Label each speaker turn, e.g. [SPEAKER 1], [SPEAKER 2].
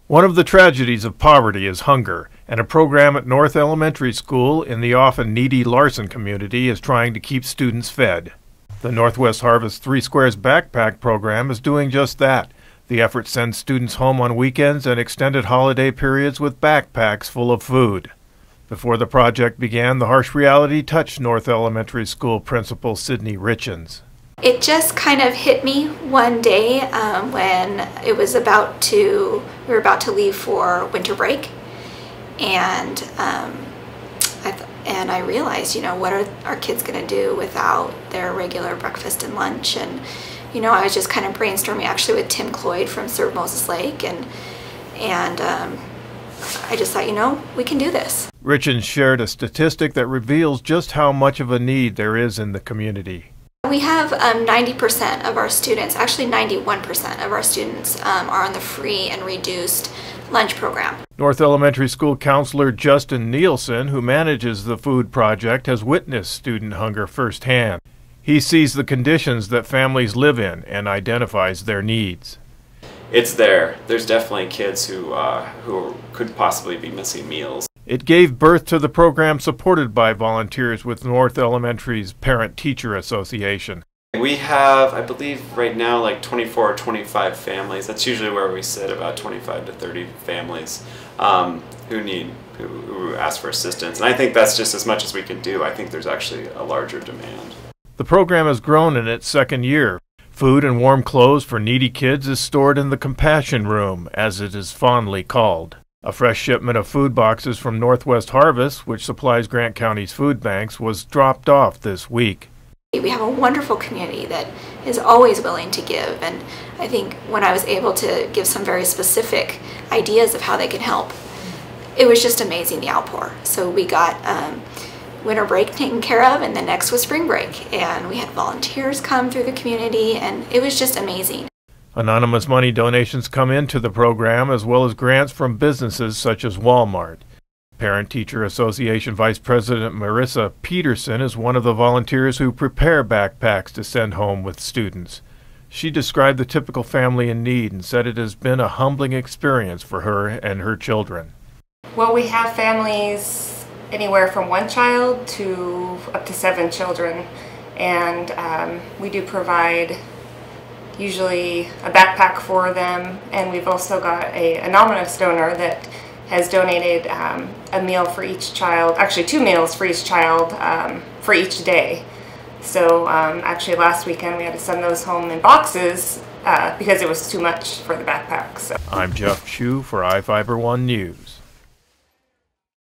[SPEAKER 1] One of the tragedies of poverty is hunger, and a program at North Elementary School in the often needy Larson community is trying to keep students fed. The Northwest Harvest 3 Squares Backpack program is doing just that. The effort sends students home on weekends and extended holiday periods with backpacks full of food. Before the project began, the harsh reality touched North Elementary School Principal Sydney Richens.
[SPEAKER 2] It just kind of hit me one day when we were about to leave for winter break, and I realized, what are our kids going to do without their regular breakfast and lunch? And I was just kind of brainstorming actually with Tim Cloyd from Serve Moses Lake, and I just thought, we can do this.
[SPEAKER 1] Richens shared a statistic that reveals just how much of a need there is in the community.
[SPEAKER 2] We have 90% of our students, actually 91% of our students are on the free and reduced lunch program.
[SPEAKER 1] North Elementary School counselor Justin Nielsen, who manages the food project, has witnessed student hunger firsthand. He sees the conditions that families live in and identifies their needs.
[SPEAKER 3] It's there. There's definitely kids who could possibly be missing meals.
[SPEAKER 1] It gave birth to the program supported by volunteers with North Elementary's Parent-Teacher Association.
[SPEAKER 3] We have, I believe, right now like 24 or 25 families. That's usually where we sit, about 25 to 30 families who ask for assistance. And I think that's just as much as we can do. I think there's actually a larger demand.
[SPEAKER 1] The program has grown in its second year. Food and warm clothes for needy kids is stored in the Compassion Room, as it is fondly called. A fresh shipment of food boxes from Northwest Harvest, which supplies Grant County's food banks, was dropped off this week.
[SPEAKER 2] We have a wonderful community that is always willing to give, and I think when I was able to give some very specific ideas of how they can help, it was just amazing, the outpour. So we got winter break taken care of, and the next was spring break, and we had volunteers come through the community, and it was just amazing.
[SPEAKER 1] Anonymous money donations come into the program, as well as grants from businesses such as Walmart. Parent-Teacher Association Vice President Marissa Peterson is one of the volunteers who prepare backpacks to send home with students. She described the typical family in need and said it has been a humbling experience for her and her children.
[SPEAKER 4] Well, we have families anywhere from 1 child to up to 7 children, and we do provide usually a backpack for them, and we've also got an anonymous donor that has donated a meal for each child, actually 2 meals for each child for each day. So actually last weekend we had to send those home in boxes because it was too much for the backpack. So.
[SPEAKER 1] I'm Jeff Chu for iFiber One News.